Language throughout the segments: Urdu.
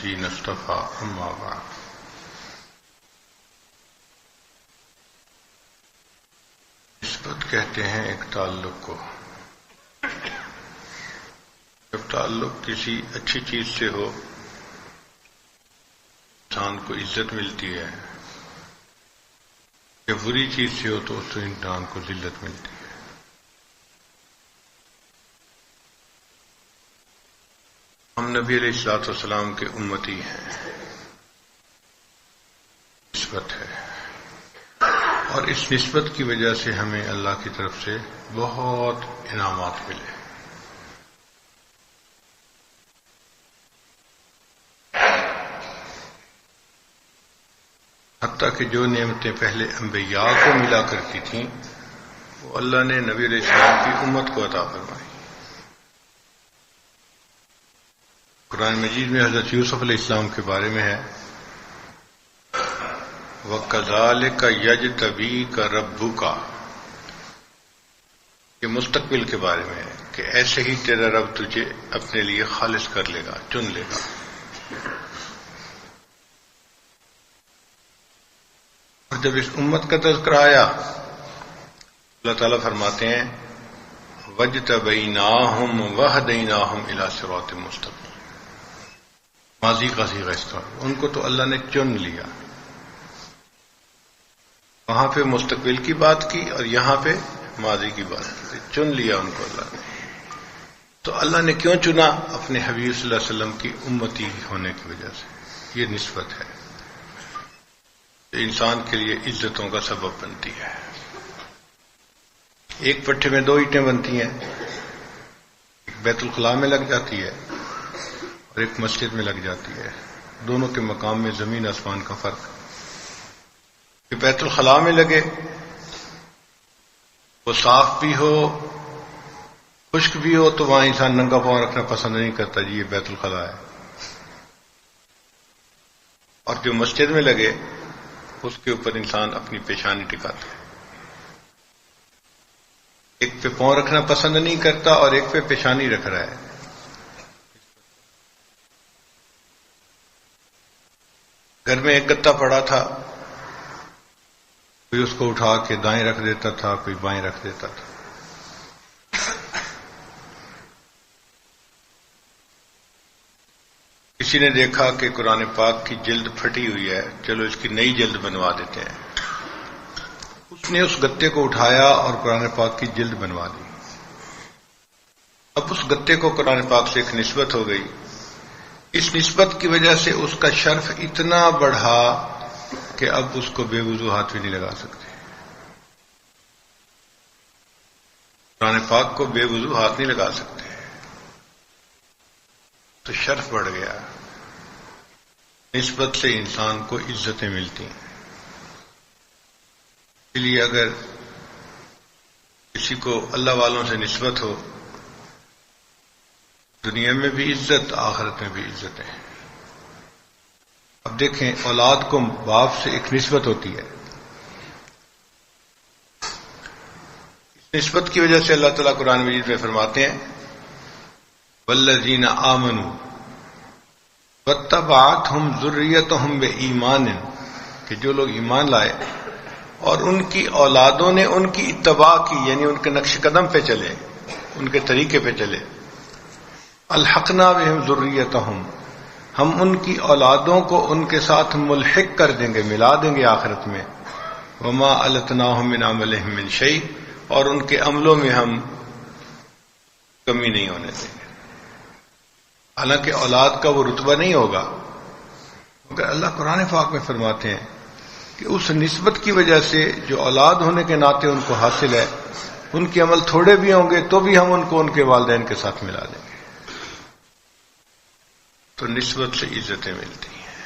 الذین اصطفى اما بعد۔ نسبت کہتے ہیں ایک تعلق کو۔ جب تعلق کسی اچھی چیز سے ہو انسان کو عزت ملتی ہے، جب بری چیز سے ہو تو اس سے انسان کو ذلت ملتی ہے۔ ہم نبی علیہ الصلوۃ والسلام کے امتی ہیں، نسبت ہے، اور اس نسبت کی وجہ سے ہمیں اللہ کی طرف سے بہت انعامات ملے۔ حتیٰ کہ جو نعمتیں پہلے انبیاء کو ملا کرتی تھیں وہ اللہ نے نبی علیہ السلام کی امت کو عطا فرمائی۔ قرآن مجید میں حضرت یوسف علیہ السلام کے بارے میں ہے، وَكَذَلِكَ يَجْتَبِيكَ رَبُّكَ، یہ مستقبل کے بارے میں ہے کہ ایسے ہی تیرا رب تجھے اپنے لیے خالص کر لے گا، چن لے گا۔ اور جب اس امت کا تذکرہ آیا اللہ تعالیٰ فرماتے ہیں وَاجْتَبَيْنَاهُمْ وَهَدَيْنَاهُمْ إِلَى صِرَاطٍ مُسْتَقِيمٍ، ماضی کا صیغہ استعمال، ان کو تو اللہ نے چن لیا۔ وہاں پہ مستقبل کی بات کی اور یہاں پہ ماضی کی بات کی، چن لیا ان کو اللہ نے۔ تو اللہ نے کیوں چنا؟ اپنے حبیب صلی اللہ علیہ وسلم کی امتی ہونے کی وجہ سے۔ یہ نسبت ہے، انسان کے لیے عزتوں کا سبب بنتی ہے۔ ایک پٹھے میں دو اینٹیں بنتی ہیں، ایک بیت الخلاء میں لگ جاتی ہے اور ایک مسجد میں لگ جاتی ہے، دونوں کے مقام میں زمین آسمان کا فرق۔ کہ بیت الخلاء میں لگے وہ صاف بھی ہو خشک بھی ہو تو وہاں انسان ننگا پاؤں رکھنا پسند نہیں کرتا، جی یہ بیت الخلاء ہے۔ اور جو مسجد میں لگے اس کے اوپر انسان اپنی پیشانی ٹکاتا ہے، ایک پہ پاؤں رکھنا پسند نہیں کرتا اور ایک پہ پیشانی رکھ رہا ہے۔ گھر میں ایک گتا پڑا تھا، کوئی اس کو اٹھا کے دائیں رکھ دیتا تھا، کوئی بائیں رکھ دیتا تھا۔ کسی نے دیکھا کہ قرآن پاک کی جلد پھٹی ہوئی ہے، چلو اس کی نئی جلد بنوا دیتے ہیں۔ اس نے اس گتے کو اٹھایا اور قرآن پاک کی جلد بنوا دی۔ اب اس گتے کو قرآن پاک سے ایک نسبت ہو گئی، اس نسبت کی وجہ سے اس کا شرف اتنا بڑھا کہ اب اس کو بے وضو ہاتھ بھی نہیں لگا سکتے۔ قرآن پاک کو بے وضو ہاتھ نہیں لگا سکتے، تو شرف بڑھ گیا۔ نسبت سے انسان کو عزتیں ملتی ہیں۔ اس لیے اگر کسی کو اللہ والوں سے نسبت ہو، دنیا میں بھی عزت، آخرت میں بھی عزتیں ہیں۔ اب دیکھیں، اولاد کو باپ سے ایک نسبت ہوتی ہے، اس نسبت کی وجہ سے اللہ تعالیٰ قرآن مجید میں فرماتے ہیں والذین آمنوا واتبعتہم ذریتہم بایمان، کہ جو لوگ ایمان لائے اور ان کی اولادوں نے ان کی اتباع کی، یعنی ان کے نقش قدم پہ چلے، ان کے طریقے پہ چلے، الحقنا بہم ذریتہم، ہم ان کی اولادوں کو ان کے ساتھ ملحق کر دیں گے، ملا دیں گے آخرت میں، وما التناہم من عملہم من شیء، اور ان کے عملوں میں ہم کمی نہیں ہونے دیں گے۔ حالانکہ اولاد کا وہ رتبہ نہیں ہوگا، مگر اللہ قرآن پاک میں فرماتے ہیں کہ اس نسبت کی وجہ سے جو اولاد ہونے کے ناطے ان کو حاصل ہے، ان کے عمل تھوڑے بھی ہوں گے تو بھی ہم ان کو ان کے والدین کے ساتھ ملا دیں گے۔ تو نسبت سے عزتیں ملتی ہیں۔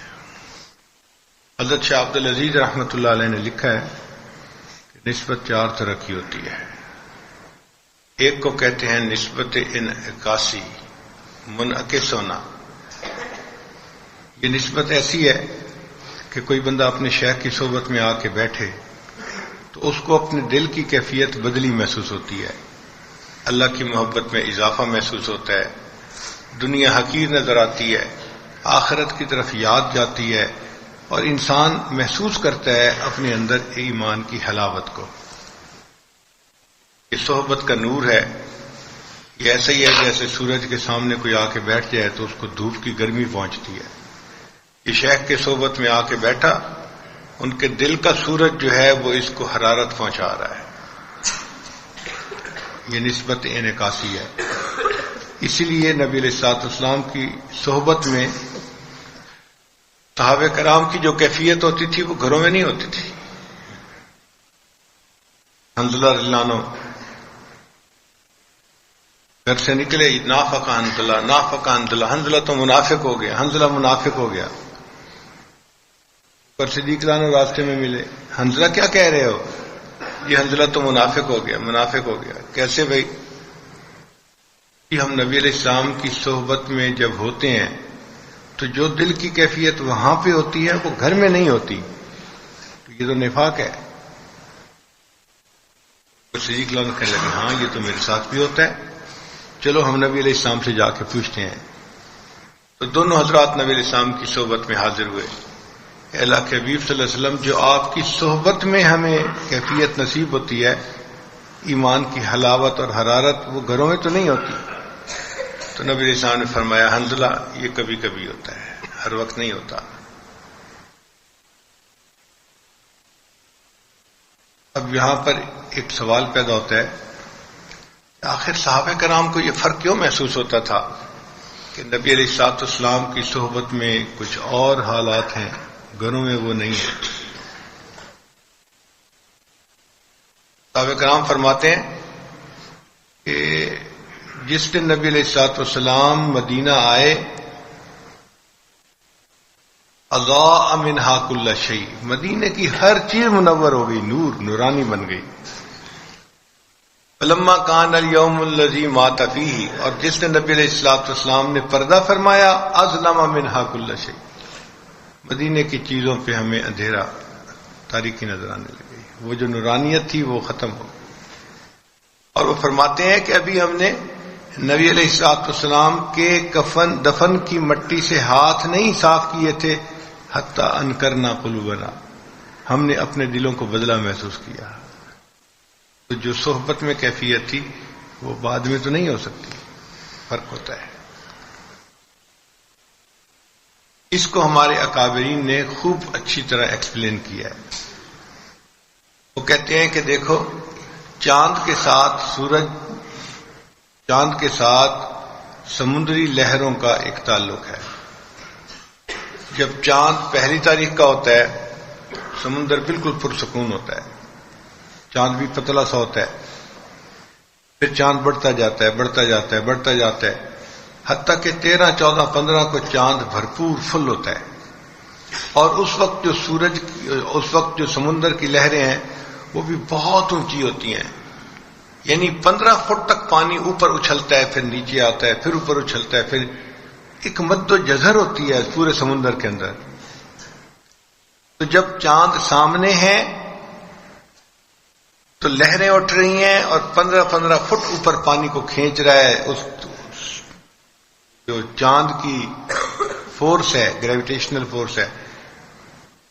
حضرت شاہ عبد العزیز رحمۃ اللہ علیہ نے لکھا ہے کہ نسبت چار طرح کی ہوتی ہے۔ ایک کو کہتے ہیں نسبت انعکاسی، منعکس ہونا۔ یہ نسبت ایسی ہے کہ کوئی بندہ اپنے شیخ کی صحبت میں آ کے بیٹھے تو اس کو اپنے دل کی کیفیت بدلی محسوس ہوتی ہے، اللہ کی محبت میں اضافہ محسوس ہوتا ہے، دنیا حقیر نظر آتی ہے، آخرت کی طرف یاد جاتی ہے اور انسان محسوس کرتا ہے اپنے اندر ایمان کی حلاوت کو. یہ صحبت کا نور ہے. یہ ایسا ہی ہے جیسے سورج کے سامنے کوئی آ کے بیٹھ جائے تو اس کو دھوپ کی گرمی پہنچتی ہے. یہ شیخ کے صحبت میں آ کے بیٹھا، ان کے دل کا سورج جو ہے وہ اس کو حرارت پہنچا رہا ہے. یہ نسبت انعکاسی ہے. اسی لیے نبی علیہ الصلوۃ والسلام کی صحبت میں صحابہ کرام کی جو کیفیت ہوتی تھی وہ گھروں میں نہیں ہوتی تھی. حنظلہ رضی اللہ عنہ گھر سے نکلے، نافق حنظلہ، نافق حنظلہ، حنظلہ تو منافق ہو گیا، حنظلہ منافق ہو گیا. پر صدیق عنہ راستے میں ملے، حنظلہ کیا کہہ رہے ہو؟ یہ حنظلہ تو منافق ہو گیا، منافق ہو گیا. کیسے بھائی؟ کہ ہم نبی علیہ السلام کی صحبت میں جب ہوتے ہیں تو جو دل کی کیفیت وہاں پہ ہوتی ہے وہ گھر میں نہیں ہوتی. تو یہ تو نفاق ہے. صدیق عنہ کہنے لگے ہاں یہ تو میرے ساتھ بھی ہوتا ہے، چلو ہم نبی علیہ السلام سے جا کے پوچھتے ہیں. تو دونوں حضرات نبی علیہ السلام کی صحبت میں حاضر ہوئے. اے اللہ کے حبیب صلی اللہ علیہ وسلم، جو آپ کی صحبت میں ہمیں کیفیت نصیب ہوتی ہے ایمان کی حلاوت اور حرارت، وہ گھروں میں تو نہیں ہوتی. تو نبی علیہ السلام نے فرمایا حنظلہ یہ کبھی کبھی ہوتا ہے، ہر وقت نہیں ہوتا. اب یہاں پر ایک سوال پیدا ہوتا ہے، آخر صحابہ کرام کو یہ فرق کیوں محسوس ہوتا تھا کہ نبی علیہ الصلوۃ والسلام کی صحبت میں کچھ اور حالات ہیں، گھروں میں وہ نہیں ہے؟ صحابہ کرام فرماتے ہیں کہ جس دن نبی علیہ الصلوۃ والسلام مدینہ آئے، اضاء منہا کل شیء، مدینے کی ہر چیز منور ہو گئی، نور نورانی بن گئی. فلما کان الیوم الذی مات فیہ، اور جس نے نبی علیہ الصلوۃ والسلام نے پردہ فرمایا، اظلم منہا کل شیء، مدینے کی چیزوں پہ ہمیں اندھیرا، تاریکی نظر آنے لگی. وہ جو نورانیت تھی وہ ختم ہو گئی. اور وہ فرماتے ہیں کہ ابھی ہم نے نبی علیہ الصلوۃ والسلام کے کفن دفن کی مٹی سے ہاتھ نہیں صاف کیے تھے، حتی انکرنا قلوبنا، ہم نے اپنے دلوں کو بدلا محسوس کیا. تو جو صحبت میں کیفیت تھی وہ بعد میں تو نہیں ہو سکتی، فرق ہوتا ہے. اس کو ہمارے اکابرین نے خوب اچھی طرح ایکسپلین کیا ہے. وہ کہتے ہیں کہ دیکھو، چاند کے ساتھ سورج، چاند کے ساتھ سمندری لہروں کا ایک تعلق ہے. جب چاند پہلی تاریخ کا ہوتا ہے سمندر بالکل پرسکون ہوتا ہے، چاند بھی پتلا سا ہوتا ہے. پھر چاند بڑھتا جاتا ہے، بڑھتا جاتا ہے، بڑھتا جاتا ہے، حتیٰ کہ 13، 14، 15 کو چاند بھرپور فل ہوتا ہے. اور اس وقت جو سمندر کی لہریں ہیں وہ بھی بہت اونچی ہوتی ہیں، یعنی 15 فٹ تک پانی اوپر اچھلتا ہے، پھر نیچے آتا ہے، پھر اوپر اچھلتا ہے، پھر ایک مد و جزر ہوتی ہے پورے سمندر کے اندر. تو جب چاند سامنے ہے تو لہریں اٹھ رہی ہیں اور 15 فٹ اوپر پانی کو کھینچ رہا ہے. اس جو چاند کی فورس ہے، گریویٹیشنل فورس ہے.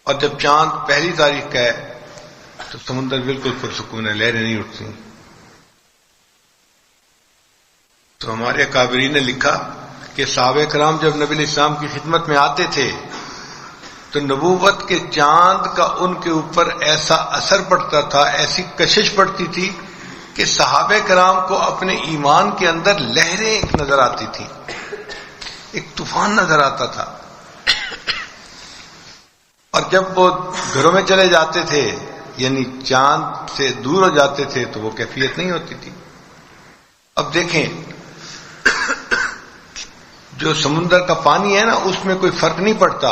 اور جب چاند پہلی تاریخ کا ہے تو سمندر بالکل پرسکون ہے، لہریں نہیں اٹھتی. تو ہمارے اکابرین نے لکھا کہ صحابہ کرام جب نبی علیہ السلام کی خدمت میں آتے تھے تو نبوت کے چاند کا ان کے اوپر ایسا اثر پڑتا تھا، ایسی کشش پڑتی تھی کہ صحابہ کرام کو اپنے ایمان کے اندر لہریں نظر آتی تھیں، ایک طوفان نظر آتا تھا. اور جب وہ گھروں میں چلے جاتے تھے، یعنی چاند سے دور ہو جاتے تھے، تو وہ کیفیت نہیں ہوتی تھی. اب دیکھیں، جو سمندر کا پانی ہے نا، اس میں کوئی فرق نہیں پڑتا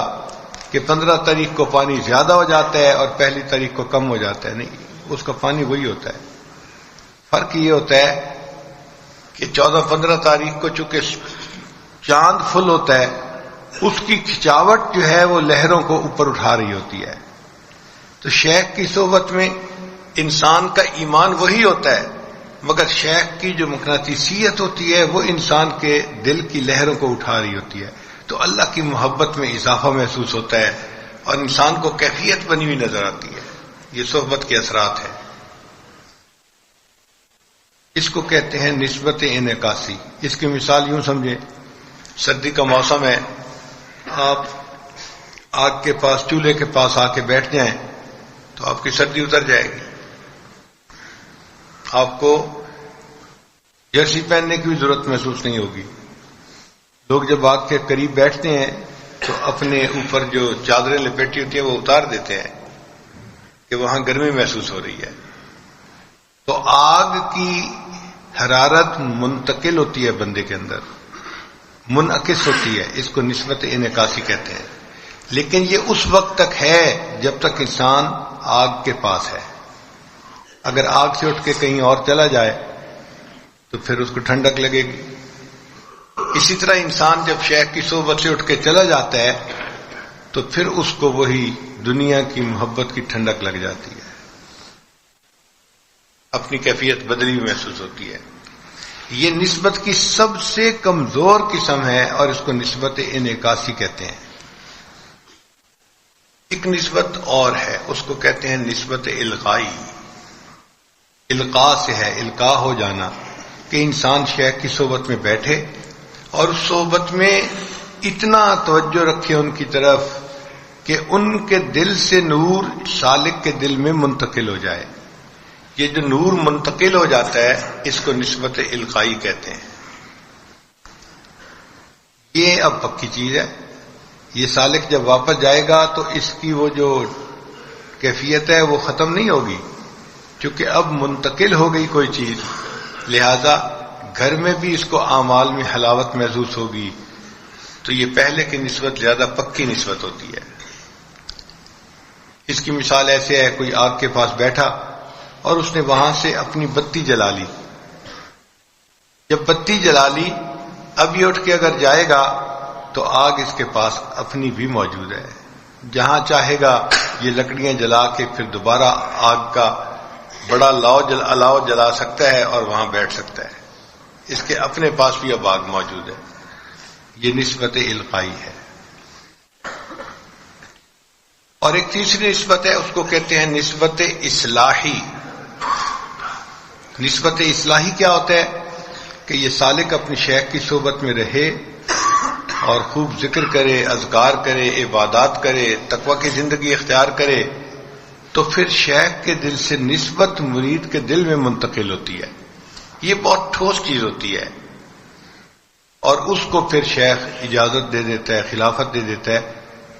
کہ 15 تاریخ کو پانی زیادہ ہو جاتا ہے اور پہلی تاریخ کو کم ہو جاتا ہے. نہیں، اس کا پانی وہی ہوتا ہے. فرق یہ ہوتا ہے کہ 14-15 تاریخ کو چونکہ چاند فل ہوتا ہے، اس کی کھچاوٹ جو ہے وہ لہروں کو اوپر اٹھا رہی ہوتی ہے. تو شیخ کی صحبت میں انسان کا ایمان وہی ہوتا ہے، مگر شیخ کی جو مقناطیسیت ہوتی ہے وہ انسان کے دل کی لہروں کو اٹھا رہی ہوتی ہے. تو اللہ کی محبت میں اضافہ محسوس ہوتا ہے اور انسان کو کیفیت بنی ہوئی نظر آتی ہے. یہ صحبت کے اثرات ہیں. اس کو کہتے ہیں نسبت انعکاسی. اس کی مثال یوں سمجھیں، سردی کا موسم ہے، آپ آگ کے پاس، چولہے کے پاس آ کے بیٹھ جائیں تو آپ کی سردی اتر جائے گی. آپ کو جرسی پہننے کی بھی ضرورت محسوس نہیں ہوگی. لوگ جب آگ کے قریب بیٹھتے ہیں تو اپنے اوپر جو چادریں لپیٹی ہوتی ہیں وہ اتار دیتے ہیں کہ وہاں گرمی محسوس ہو رہی ہے. تو آگ کی حرارت منتقل ہوتی ہے بندے کے اندر، منعکس ہوتی ہے. اس کو نسبت انعکاسی کہتے ہیں. لیکن یہ اس وقت تک ہے جب تک انسان آگ کے پاس ہے. اگر آگ سے اٹھ کے کہیں اور چلا جائے تو پھر اس کو ٹھنڈک لگے گی. اسی طرح انسان جب شیخ کی صحبت سے اٹھ کے چلا جاتا ہے تو پھر اس کو وہی دنیا کی محبت کی ٹھنڈک لگ جاتی ہے، اپنی کیفیت بدلی ہوئی محسوس ہوتی ہے. یہ نسبت کی سب سے کمزور قسم ہے اور اس کو نسبت انعکاسی کہتے ہیں. ایک نسبت اور ہے، اس کو کہتے ہیں نسبت القائی. القاء سے ہے، القاء ہو جانا، کہ انسان شیخ کی صحبت میں بیٹھے اور اس صحبت میں اتنا توجہ رکھے ان کی طرف کہ ان کے دل سے نور سالک کے دل میں منتقل ہو جائے. یہ جو نور منتقل ہو جاتا ہے اس کو نسبت القائی کہتے ہیں. یہ اب پکی چیز ہے. یہ سالک جب واپس جائے گا تو اس کی وہ جو کیفیت ہے وہ ختم نہیں ہوگی، کیونکہ اب منتقل ہو گئی کوئی چیز، لہذا گھر میں بھی اس کو اعمال میں حلاوت محسوس ہوگی. تو یہ پہلے کی نسبت زیادہ پکی نسبت ہوتی ہے. اس کی مثال ایسے ہے، کوئی آگ کے پاس بیٹھا اور اس نے وہاں سے اپنی بتی جلا لی. جب بتی جلا لی، اب یہ اٹھ کے اگر جائے گا تو آگ اس کے پاس اپنی بھی موجود ہے. جہاں چاہے گا یہ لکڑیاں جلا کے پھر دوبارہ آگ کا بڑا الاؤ جلا سکتا ہے اور وہاں بیٹھ سکتا ہے. اس کے اپنے پاس بھی اب آگ موجود ہے. یہ نسبت القائی ہے. اور ایک تیسری نسبت ہے، اس کو کہتے ہیں نسبت اصلاحی. نسبت اصلاحی کیا ہوتا ہے کہ یہ سالک اپنی شیخ کی صحبت میں رہے اور خوب ذکر کرے، اذکار کرے، عبادات کرے، تقوی کی زندگی اختیار کرے، تو پھر شیخ کے دل سے نسبت مرید کے دل میں منتقل ہوتی ہے. یہ بہت ٹھوس چیز ہوتی ہے اور اس کو پھر شیخ اجازت دے دیتا ہے، خلافت دے دیتا ہے.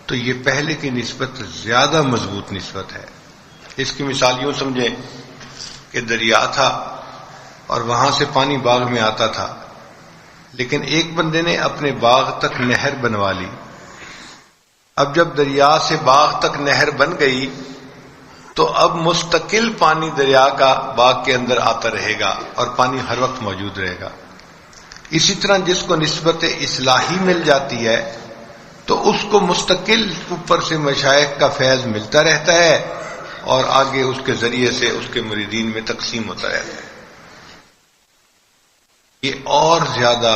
تو یہ پہلے کی نسبت زیادہ مضبوط نسبت ہے. اس کی مثال یوں سمجھیں کہ دریا تھا اور وہاں سے پانی باغ میں آتا تھا، لیکن ایک بندے نے اپنے باغ تک نہر بنوا لی. اب جب دریا سے باغ تک نہر بن گئی تو اب مستقل پانی دریا کا باغ کے اندر آتا رہے گا اور پانی ہر وقت موجود رہے گا. اسی طرح جس کو نسبت اصلاحی مل جاتی ہے تو اس کو مستقل اوپر سے مشائخ کا فیض ملتا رہتا ہے اور آگے اس کے ذریعے سے اس کے مریدین میں تقسیم ہوتا رہتا ہے. یہ اور زیادہ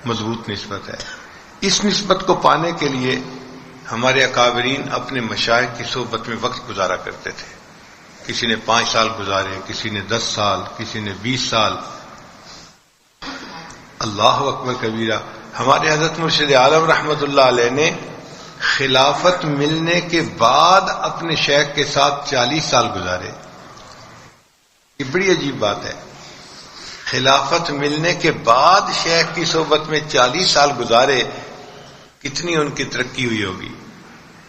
مضبوط نسبت ہے. اس نسبت کو پانے کے لیے ہمارے اکابرین اپنے مشائخ کی صحبت میں وقت گزارا کرتے تھے. کسی نے 5 سال گزارے، کسی نے 10 سال، کسی نے 20 سال. اللہ اکبر کبیرہ. ہمارے حضرت مرشد عالم رحمت اللہ علیہ نے خلافت ملنے کے بعد اپنے شیخ کے ساتھ 40 سال گزارے. یہ بڑی عجیب بات ہے. خلافت ملنے کے بعد شیخ کی صحبت میں 40 سال گزارے. کتنی ان کی ترقی ہوئی ہوگی،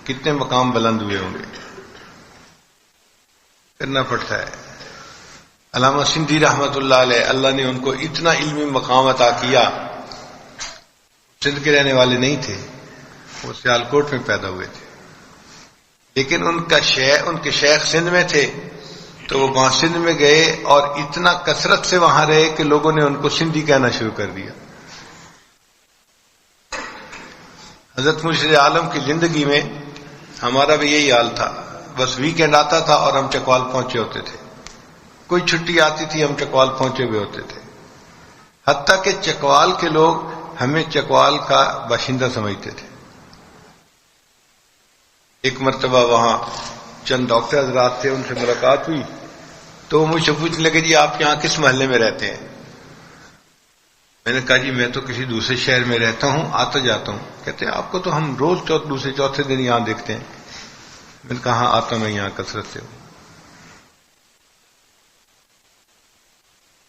کتنے مقام بلند ہوئے ہوں گے. کرنا پڑتا ہے. علامہ سندھی رحمت اللہ علیہ، اللہ نے ان کو اتنا علمی مقام عطا کیا. سندھ کے رہنے والے نہیں تھے، وہ سیالکوٹ میں پیدا ہوئے تھے، لیکن ان کے شیخ سندھ میں تھے تو وہ وہاں سندھ میں گئے اور اتنا کثرت سے وہاں رہے کہ لوگوں نے ان کو سندھی کہنا شروع کر دیا. حضرت مرشد عالم کی زندگی میں ہمارا بھی یہی حال تھا. بس ویکینڈ آتا تھا اور ہم چکوال پہنچے ہوتے تھے. کوئی چھٹی آتی تھی ہم چکوال پہنچے ہوئے ہوتے تھے. حتیٰ کہ چکوال کے لوگ ہمیں چکوال کا باشندہ سمجھتے تھے۔ ایک مرتبہ وہاں چند ڈاکٹر حضرات تھے، ان سے ملاقات ہوئی تو وہ مجھ سے پوچھنے لگے جی آپ یہاں کس محلے میں رہتے ہیں؟ میں نے کہا جی میں تو کسی دوسرے شہر میں رہتا ہوں، آتا جاتا ہوں۔ کہتے ہیں آپ کو تو ہم روز دوسرے چوتھے دن یہاں دیکھتے ہیں۔ میں نے کہا ہاں آتا میں یہاں کثرت سے ہوں۔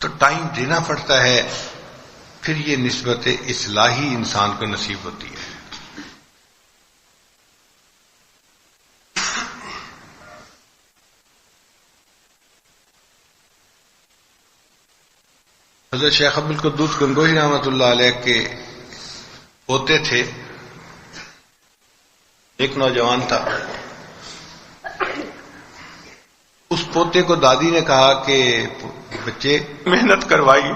تو ٹائم دینا پڑتا ہے، پھر یہ نسبت اصلاحی انسان کو نصیب ہوتی ہے۔ حضرت شیخ عبد القدوس گنگوہی رحمۃ اللہ علیہ کے پوتے تھے، ایک نوجوان تھا، اس پوتے کو دادی نے کہا کہ بچے محنت کروائی،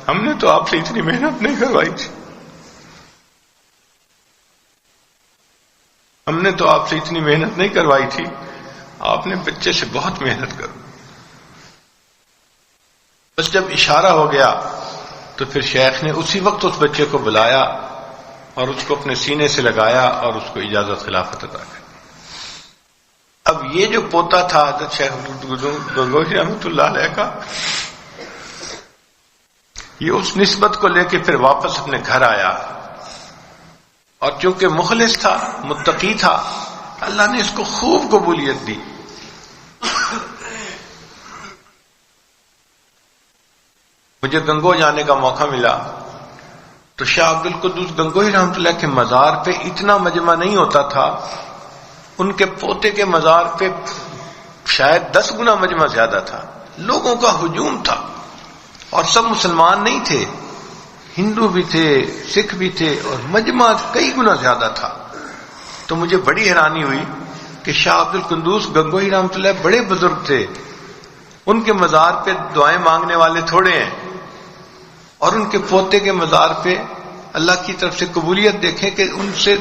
ہم نے تو آپ سے اتنی محنت نہیں کروائی تھی، ہم نے تو آپ سے اتنی محنت نہیں کروائی تھی، آپ نے بچے سے بہت محنت کرو۔ بس جب اشارہ ہو گیا تو پھر شیخ نے اسی وقت اس بچے کو بلایا اور اس کو اپنے سینے سے لگایا اور اس کو اجازت خلافت عطا کر۔ اب یہ جو پوتا تھا حضرت شیخ گنگوہی رحمۃ اللہ علیہ کا، یہ اس نسبت کو لے کے پھر واپس اپنے گھر آیا، اور چونکہ مخلص تھا، متقی تھا، اللہ نے اس کو خوب قبولیت دی۔ مجھے گنگو جانے کا موقع ملا تو شاہ عبد القدوس گنگوہی رحمۃ اللہ کے مزار پہ اتنا مجمع نہیں ہوتا تھا، ان کے پوتے کے مزار پہ شاید 10 گنا مجمع زیادہ تھا، لوگوں کا ہجوم تھا، اور سب مسلمان نہیں تھے، ہندو بھی تھے، سکھ بھی تھے، اور مجمع کئی گنا زیادہ تھا۔ تو مجھے بڑی حیرانی ہوئی کہ شاہ عبد القدوس گنگوہی رحمۃ اللہ بڑے بزرگ تھے، ان کے مزار پہ دعائیں مانگنے والے تھوڑے ہیں، اور ان کے پوتے کے مزار پہ اللہ کی طرف سے قبولیت دیکھیں کہ ان سے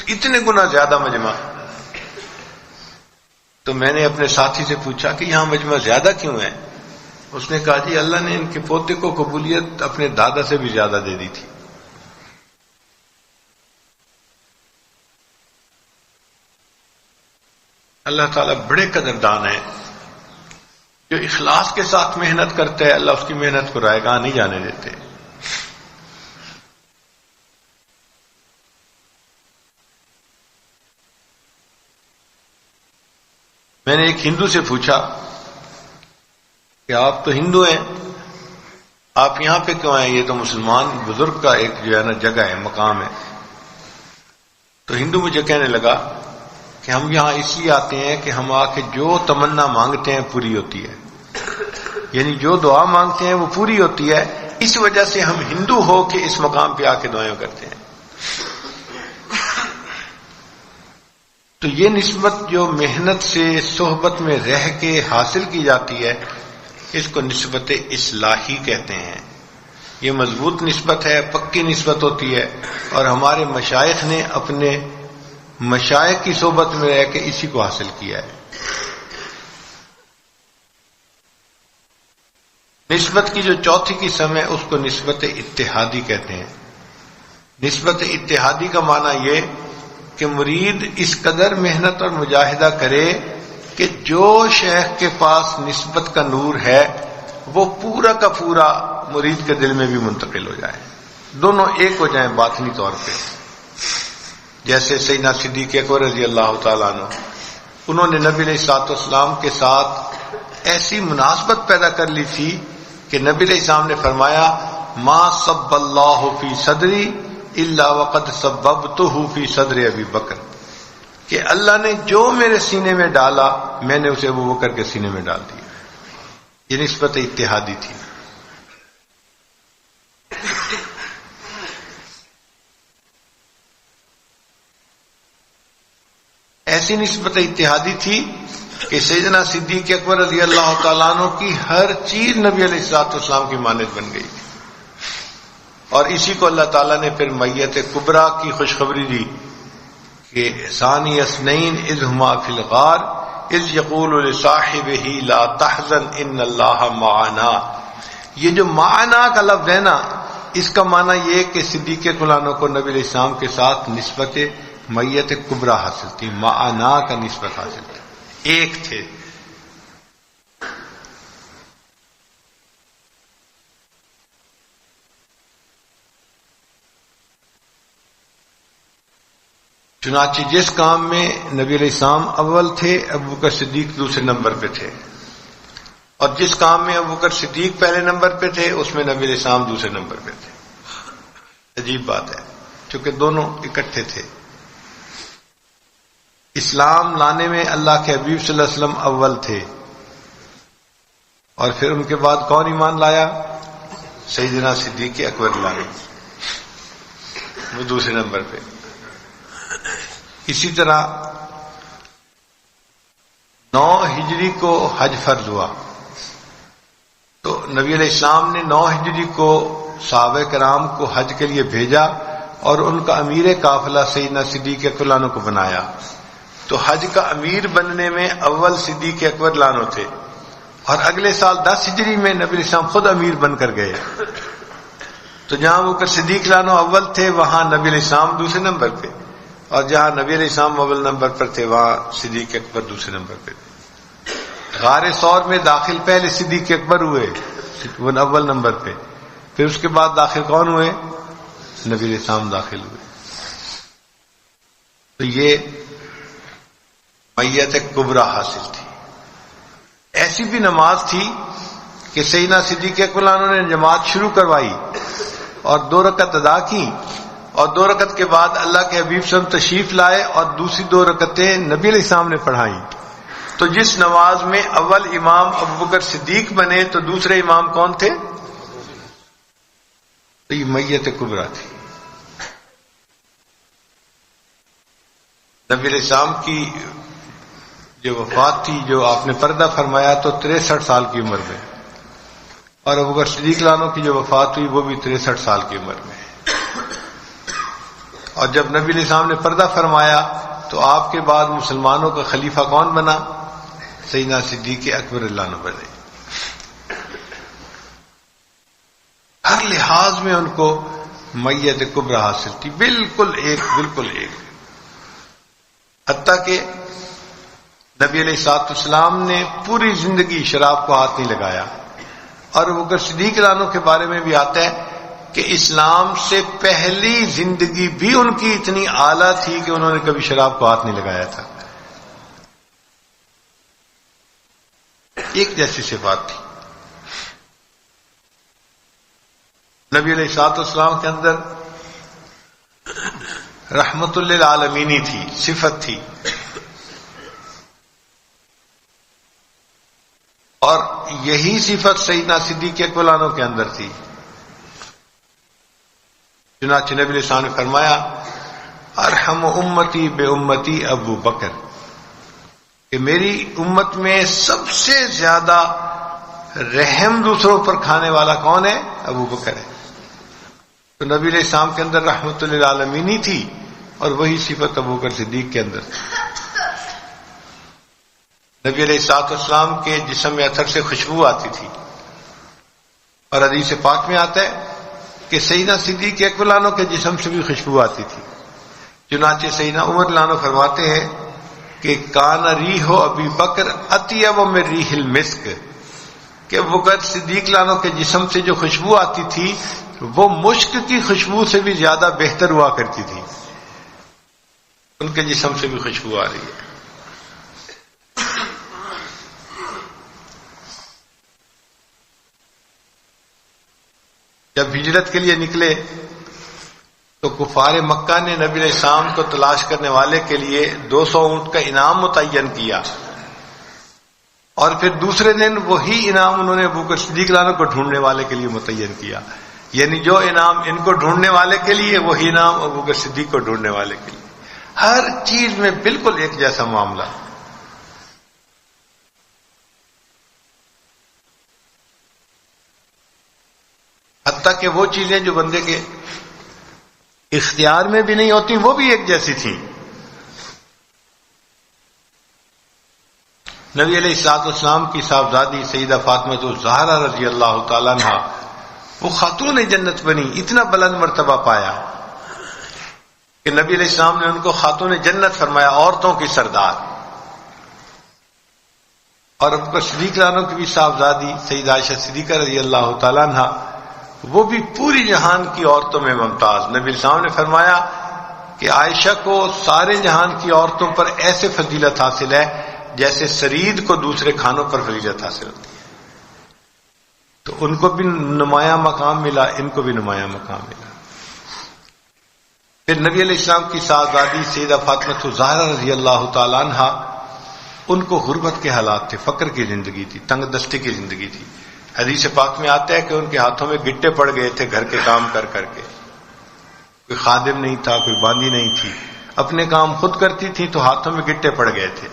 اتنے گنا زیادہ مجمع۔ تو میں نے اپنے ساتھی سے پوچھا کہ یہاں مجمع زیادہ کیوں ہے؟ اس نے کہا جی اللہ نے ان کے پوتے کو قبولیت اپنے دادا سے بھی زیادہ دے دی تھی۔ اللہ تعالیٰ بڑے قدردان ہیں، جو اخلاص کے ساتھ محنت کرتے ہیں اللہ اس کی محنت کو رائے گاہ نہیں جانے دیتے۔ میں نے ایک ہندو سے پوچھا کہ آپ تو ہندو ہیں، آپ یہاں پہ کیوں آئے؟ یہ تو مسلمان بزرگ کا ایک جو ہے نا جگہ ہے، مقام ہے۔ تو ہندو مجھے کہنے لگا کہ ہم یہاں اس لیے آتے ہیں کہ ہم آ کے جو تمنا مانگتے ہیں پوری ہوتی ہے، یعنی جو دعا مانگتے ہیں وہ پوری ہوتی ہے، اس وجہ سے ہم ہندو ہو کے اس مقام پہ آ کے دعائیں کرتے ہیں۔ تو یہ نسبت جو محنت سے صحبت میں رہ کے حاصل کی جاتی ہے، اس کو نسبت اصلاحی کہتے ہیں۔ یہ مضبوط نسبت ہے، پکی نسبت ہوتی ہے، اور ہمارے مشائخ نے اپنے مشائخ کی صحبت میں رہ کے اسی کو حاصل کیا ہے۔ نسبت کی جو چوتھی قسم ہے اس کو نسبت اتحادی کہتے ہیں۔ نسبت اتحادی کا معنی یہ کہ مرید اس قدر محنت اور مجاہدہ کرے کہ جو شیخ کے پاس نسبت کا نور ہے وہ پورا کا پورا مرید کے دل میں بھی منتقل ہو جائے، دونوں ایک ہو جائیں باطنی طور پہ۔ جیسے سیدنا صدیق اکبر رضی اللہ تعالیٰ عنہ، انہوں نے نبی علیہ الصلوۃ والسلام کے ساتھ ایسی مناسبت پیدا کر لی تھی کہ نبی علیہ السلام نے فرمایا ما صب اللہ فی صدری الا وقد سببتہ فی صدر ابی بکر، کہ اللہ نے جو میرے سینے میں ڈالا میں نے اسے ابو بکر کے سینے میں ڈال دیا۔ یہ نسبت اتحادی تھی۔ ایسی نسبت اتحادی تھی کہ سیدنا صدیق اکبر رضی اللہ تعالیٰ عنہ کی ہر چیز نبی علیہ الصلوۃ والسلام کی مانند بن گئی تھی، اور اسی کو اللہ تعالیٰ نے پھر میت کبریٰ کی خوشخبری دی کہ ثانی اثنین اذ ہما فی الغار اذ یقول لصاحبہ لا تحزن ان اللہ معنا۔ یہ جو معنا کا لفظ ہے نا، اس کا معنی یہ کہ صدیق اکبر کو نبی علیہ السلام کے ساتھ نسبت میت کبریٰ حاصل تھی، معنا کا نسبت حاصل تھی، ایک تھے۔ چنانچہ جس کام میں نبی علیہ السلام اول تھے، ابوبکر صدیق دوسرے نمبر پہ تھے، اور جس کام میں ابوبکر صدیق پہلے نمبر پہ تھے اس میں نبی علیہ السلام دوسرے نمبر پہ تھے۔ عجیب بات ہے، چونکہ دونوں اکٹھے تھے۔ اسلام لانے میں اللہ کے حبیب صلی اللہ علیہ وسلم اول تھے، اور پھر ان کے بعد کون ایمان لایا؟ سیدنا صدیق اکبر لانے، وہ دوسرے نمبر پہ۔ اسی طرح 9 ہجری کو حج فرض ہوا، تو نبی علیہ السلام نے 9 ہجری کو صحابہ کرام کو حج کے لیے بھیجا، اور ان کا امیر قافلہ سیدنا صدیق اکبر لانو کو بنایا۔ تو حج کا امیر بننے میں اول صدیق اکبر لانو تھے، اور اگلے سال 10 ہجری میں نبی علیہ السلام خود امیر بن کر گئے۔ تو جہاں ابوبکر صدیق لانو اول تھے وہاں نبی علیہ السلام دوسرے نمبر پہ، اور جہاں نبی علیہ السلام اول نمبر پر تھے وہاں صدیق اکبر دوسرے نمبر پہ تھے۔ غار ثور میں داخل پہلے صدیق اکبر ہوئے، وہ اول نمبر پہ، پھر اس کے بعد داخل کون ہوئے؟ نبی علیہ السلام داخل ہوئے۔ تو یہ میت کبریٰ حاصل تھی۔ ایسی بھی نماز تھی کہ سیدنا صدیق اکبر نے جماعت شروع کروائی اور 2 رکعت ادا کی، اور 2 رکعت کے بعد اللہ کے حبیب صلی اللہ علیہ وسلم تشریف لائے اور دوسری 2 رکعتیں نبی علیہ السلام نے پڑھائیں۔ تو جس نماز میں اول امام ابوبکر صدیق بنے تو دوسرے امام کون تھے؟ تو یہ میت کبریٰ تھی۔ نبی علیہ السلام کی جو وفات تھی، جو آپ نے پردہ فرمایا، تو 63 سال کی عمر میں، اور ابوبکر صدیق لانو کی جو وفات ہوئی وہ بھی 63 سال کی عمر میں۔ اور جب نبی علیہ السلام نے پردہ فرمایا تو آپ کے بعد مسلمانوں کا خلیفہ کون بنا؟ سیدنا صدیق اکبر لانو بنے۔ ہر لحاظ میں ان کو میت کبریٰ حاصل تھی، بالکل ایک۔ حتیٰ کہ نبی علیہ السلام نے پوری زندگی شراب کو ہاتھ نہیں لگایا، اور ابوبکر صدیق لانو کے بارے میں بھی آتا ہے کہ اسلام سے پہلی زندگی بھی ان کی اتنی اعلیٰ تھی کہ انہوں نے کبھی شراب کو ہاتھ نہیں لگایا تھا۔ ایک جیسی صفات تھی۔ نبی علیہ السلام کے اندر رحمت للعالمینی تھی، صفت تھی، اور یہی صفت سیدنا صدیق اکبر لانو کے اندر تھی۔ چنانچہ نبی علیہ السلام نے فرمایا ارحم امتی بے امتی ابو بکر، کہ میری امت میں سب سے زیادہ رحم دوسروں پر کھانے والا کون ہے؟ ابو بکر ہے۔ تو نبی علیہ السلام کے اندر رحمت للعالمینی تھی، اور وہی صفت ابو بکر صدیق کے اندر تھی۔ نبی علیہ السلام کے جسم میں اثر سے خوشبو آتی تھی، اور حدیث پاک میں آتا ہے کہ سیدنا صدیق اکبر لانو کے جسم سے بھی خوشبو آتی تھی۔ چنانچہ سیدنا عمر لانو فرماتے ہیں کہ کان ریح ابی بکر اطیب من ریح المسک، کہ ابو بکر صدیق لانو کے جسم سے جو خوشبو آتی تھی وہ مشک کی خوشبو سے بھی زیادہ بہتر ہوا کرتی تھی۔ ان کے جسم سے بھی خوشبو آ رہی ہے۔ جب ہجرت کے لیے نکلے تو کفار مکہ نے نبی علیہ السلام کو تلاش کرنے والے کے لیے 200 اونٹ کا انعام متعین کیا، اور پھر دوسرے دن وہی انعام انہوں نے ابوبکر صدیق لانو کو ڈھونڈنے والے کے لیے متعین کیا۔ یعنی جو انعام ان کو ڈھونڈنے والے کے لیے وہی انعام ابوبکر صدیق کو ڈھونڈنے والے کے لیے۔ ہر چیز میں بالکل ایک جیسا معاملہ۔ حتیٰ کہ وہ چیزیں جو بندے کے اختیار میں بھی نہیں ہوتی وہ بھی ایک جیسی تھی۔ نبی علیہ السلام کی صاحبزادی سیدہ فاطمہ الزہرا رضی اللہ تعالیٰ عنہ وہ خاتون جنت بنی، اتنا بلند مرتبہ پایا کہ نبی علیہ السلام نے ان کو خاتون جنت فرمایا، عورتوں کی سردار۔ اور ابو بکر صدیق عنہ کی بھی صاحبزادی سیدہ عائشہ صدیقہ رضی اللہ تعالیٰ عنہ، وہ بھی پوری جہان کی عورتوں میں ممتاز۔ نبی علیہ السلام نے فرمایا کہ عائشہ کو سارے جہان کی عورتوں پر ایسے فضیلت حاصل ہے جیسے سرید کو دوسرے کھانوں پر فضیلت حاصل ہوتی ہے۔ تو ان کو بھی نمایاں مقام ملا، ان کو بھی نمایاں مقام ملا۔ پھر نبی علیہ السلام کی صاحبزادی سیدہ فاطمہ الزہرا رضی اللہ تعالیٰ عنہ، ان کو غربت کے حالات تھے، فقر کی زندگی تھی، تنگ دستی کی زندگی تھی۔ حدیث پاک میں آتا ہے کہ ان کے ہاتھوں میں گٹے پڑ گئے تھے گھر کے کام کر کر کے، کوئی خادم نہیں تھا، کوئی باندھی نہیں تھی، اپنے کام خود کرتی تھی تو ہاتھوں میں گٹے پڑ گئے تھے۔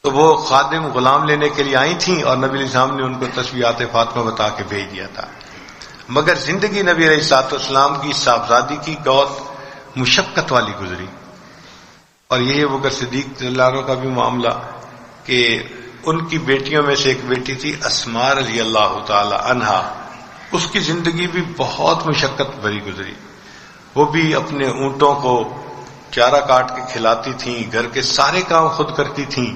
تو وہ خادم غلام لینے کے لیے آئی تھیں اور نبی علیہ السلام نے ان کو تسبیحات فاطمہ بتا کے بھیج دیا تھا۔ مگر زندگی نبی علیہ السلام کی صاحبزادی کی بہت مشقت والی گزری، اور یہی ابو بکر صدیق رضی اللہ عنہ کا بھی معاملہ کہ ان کی بیٹیوں میں سے ایک بیٹی تھی اسماء رضی اللہ تعالی عنہا، اس کی زندگی بھی بہت مشقت بھری گزری۔ وہ بھی اپنے اونٹوں کو چارہ کاٹ کے کھلاتی تھیں، گھر کے سارے کام خود کرتی تھیں،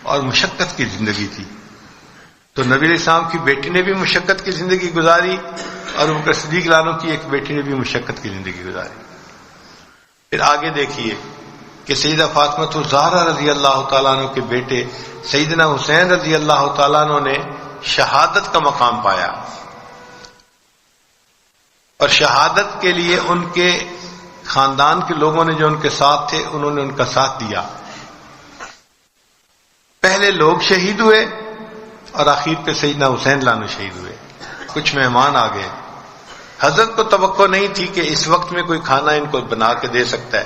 اور مشقت کی زندگی تھی۔ تو نبی علیہ السلام کی بیٹی نے بھی مشقت کی زندگی گزاری، اور ابو بکر صدیق عنہ کی ایک بیٹی نے بھی مشقت کی زندگی گزاری۔ پھر آگے دیکھیے کہ سیدہ فاطمہ الزہرا رضی اللہ تعالیٰ عنہ کے بیٹے سیدنا حسین رضی اللہ تعالیٰ عنہ نے شہادت کا مقام پایا، اور شہادت کے لیے ان کے خاندان کے لوگوں نے جو ان کے ساتھ تھے انہوں نے ان کا ساتھ دیا۔ پہلے لوگ شہید ہوئے اور آخر پہ سیدنا حسین لانو شہید ہوئے۔ کچھ مہمان آ گئے، حضرت کو توقع نہیں تھی کہ اس وقت میں کوئی کھانا ان کو بنا کے دے سکتا ہے،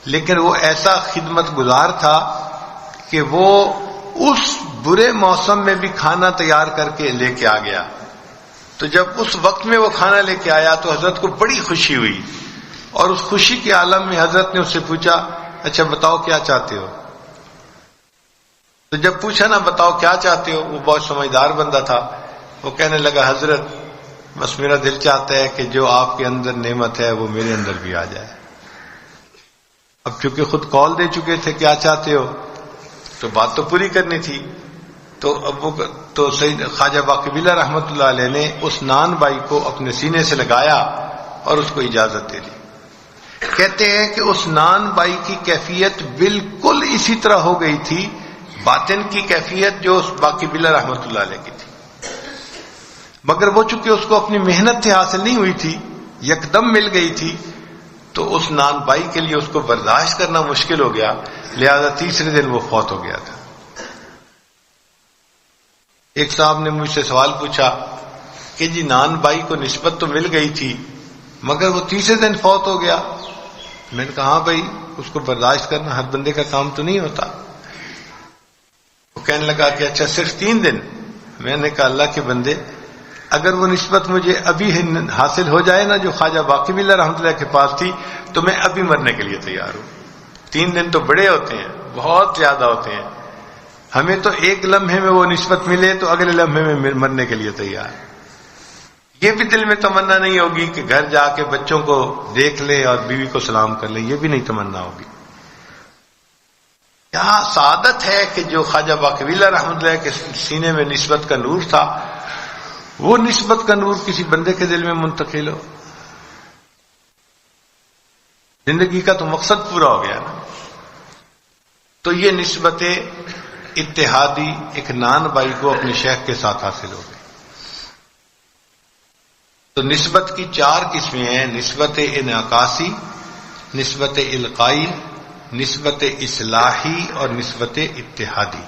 لیکن وہ ایسا خدمت گزار تھا کہ وہ اس برے موسم میں بھی کھانا تیار کر کے لے کے آ گیا۔ تو جب اس وقت میں وہ کھانا لے کے آیا تو حضرت کو بڑی خوشی ہوئی، اور اس خوشی کے عالم میں حضرت نے اس سے پوچھا، اچھا بتاؤ کیا چاہتے ہو؟ تو جب پوچھا نا بتاؤ کیا چاہتے ہو، وہ بہت سمجھدار بندہ تھا، وہ کہنے لگا حضرت بس میرا دل چاہتا ہے کہ جو آپ کے اندر نعمت ہے وہ میرے اندر بھی آ جائے۔ اب چونکہ خود کال دے چکے تھے کیا چاہتے ہو، تو بات تو پوری کرنی تھی۔ تو سید خواجہ باقبیلہ رحمۃ اللہ علیہ نے اس نان بائی کو اپنے سینے سے لگایا اور اس کو اجازت دے دی۔ کہتے ہیں کہ اس نان بائی کی کیفیت بالکل اسی طرح ہو گئی تھی باطن کی کیفیت جو اس باقبیلہ رحمۃ اللہ علیہ کی تھی، مگر وہ چونکہ اس کو اپنی محنت سے حاصل نہیں ہوئی تھی، یکدم مل گئی تھی، تو اس نان بائی کے لیے اس کو برداشت کرنا مشکل ہو گیا، لہذا تیسرے دن وہ فوت ہو گیا تھا۔ ایک صاحب نے مجھ سے سوال پوچھا کہ جی نان بائی کو نسبت تو مل گئی تھی مگر وہ تیسرے دن فوت ہو گیا۔ میں نے کہا ہاں بھائی، اس کو برداشت کرنا ہر بندے کا کام تو نہیں ہوتا۔ وہ کہنے لگا کہ اچھا صرف 3 دن؟ میں نے کہا اللہ کے بندے، اگر وہ نسبت مجھے ابھی حاصل ہو جائے نا جو خواجہ باقبیلہ رحمۃ اللہ کے پاس تھی، تو میں ابھی مرنے کے لیے تیار ہوں۔ 3 دن تو بڑے ہوتے ہیں، بہت زیادہ ہوتے ہیں۔ ہمیں تو ایک لمحے میں وہ نسبت ملے تو اگلے لمحے میں مرنے کے لیے تیار۔ یہ بھی دل میں تمنا نہیں ہوگی کہ گھر جا کے بچوں کو دیکھ لے اور بیوی کو سلام کر لے، یہ بھی نہیں تمنا ہوگی۔ یہاں سعادت ہے کہ جو خواجہ باقبیلہ رحمۃ اللہ کے سینے میں نسبت کا نور تھا، وہ نسبت کا نور کسی بندے کے دل میں منتقل ہو۔ زندگی کا تو مقصد پورا ہو گیا نا۔ تو یہ نسبت اتحادی ایک نان بائی کو اپنے شیخ کے ساتھ حاصل ہو گئی۔ تو نسبت کی 4 قسمیں ہیں: نسبت انعکاسی، نسبت القائی، نسبت اصلاحی اور نسبت اتحادی۔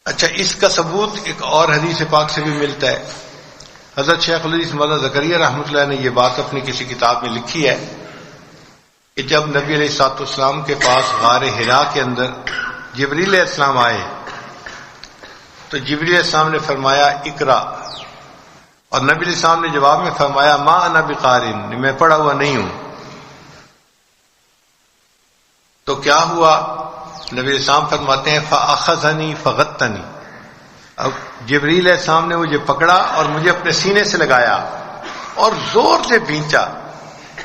اچھا، اس کا ثبوت ایک اور حدیث پاک سے بھی ملتا ہے۔ حضرت شیخ الحدیث مولانا زکریا رحمۃ اللہ نے یہ بات اپنی کسی کتاب میں لکھی ہے کہ جب نبی علیہ الصلوۃ والسلام کے پاس غار حرا کے اندر جبریل علیہ السلام آئے تو جبریل علیہ السلام نے فرمایا اقرا، اور نبی علیہ السلام نے جواب میں فرمایا ما انا بقارئ، میں پڑھا ہوا نہیں ہوں۔ تو کیا ہوا؟ نبی علیہ السلام فرماتے ہیں فاخذنی فغتنی، اب جبریل علیہ السلام نے مجھے پکڑا اور مجھے اپنے سینے سے لگایا اور زور سے بھینچا،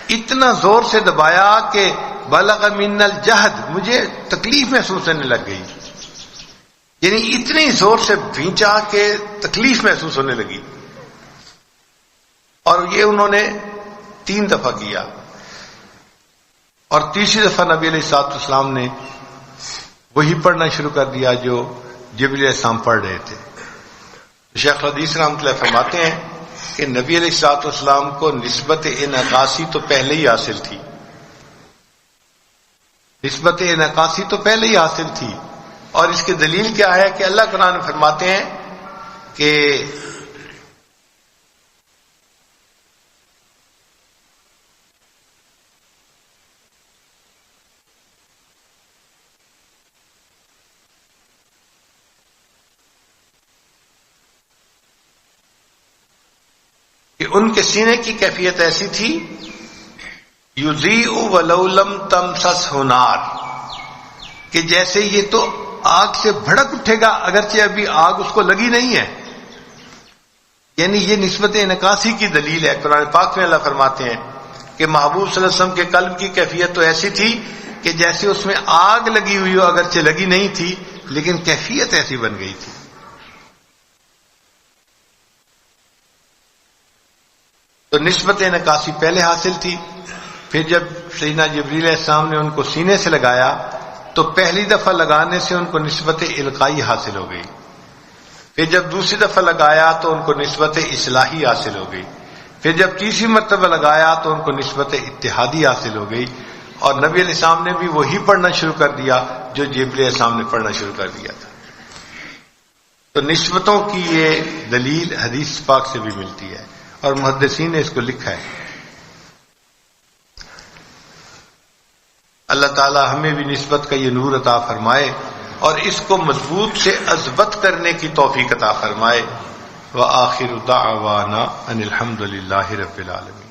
اتنا زور سے دبایا کہ بلغ من الجہد، مجھے تکلیف محسوس ہونے لگ گئی، یعنی اتنی زور سے بھینچا کہ تکلیف محسوس ہونے لگی. اور یہ انہوں نے 3 دفعہ کیا، اور تیسری دفعہ نبی علیہ الصلوۃ والسلام نے وہی پڑھنا شروع کر دیا جو جبریل علیہ السلام پڑھ رہے تھے. شیخ الحدیث رحمۃ اللہ فرماتے ہیں کہ نبی علیہ الصلوۃ والسلام کو نسبت انعکاسی تو پہلے ہی حاصل تھی، نسبت انعکاسی تو پہلے ہی حاصل تھی. اور اس کی دلیل کیا ہے کہ اللہ قرآن میں فرماتے ہیں کہ ان کے سینے کی کیفیت ایسی تھی، یضیء ولو لم تمسسہ نار، کہ جیسے یہ تو آگ سے بھڑک اٹھے گا اگرچہ ابھی آگ اس کو لگی نہیں ہے. یعنی یہ نسبت انعکاسی کی دلیل ہے. قرآن پاک میں اللہ فرماتے ہیں کہ محبوب صلی اللہ علیہ وسلم کے قلب کی کیفیت تو ایسی تھی کہ جیسے اس میں آگ لگی ہوئی ہو، اگرچہ لگی نہیں تھی لیکن کیفیت ایسی بن گئی تھی. تو نسبت انعکاسی پہلے حاصل تھی. پھر جب سیدنا جبریل علیہ السلام نے ان کو سینے سے لگایا تو پہلی دفعہ لگانے سے ان کو نسبت القائی حاصل ہو گئی. پھر جب دوسری دفعہ لگایا تو ان کو نسبت اصلاحی حاصل ہو گئی. پھر جب تیسری مرتبہ لگایا تو ان کو نسبت اتحادی حاصل ہو گئی. اور نبی علیہ السلام نے بھی وہی پڑھنا شروع کر دیا جو جبریل علیہ السلام نے پڑھنا شروع کر دیا تھا. تو نسبتوں کی یہ دلیل حدیث پاک سے بھی ملتی ہے اور محدثین نے اس کو لکھا ہے. اللہ تعالی ہمیں بھی نسبت کا یہ نور عطا فرمائے اور اس کو مضبوط سے اثبت کرنے کی توفیق عطا فرمائے. وآخر دعوانا ان الحمد للہ رب العالمین.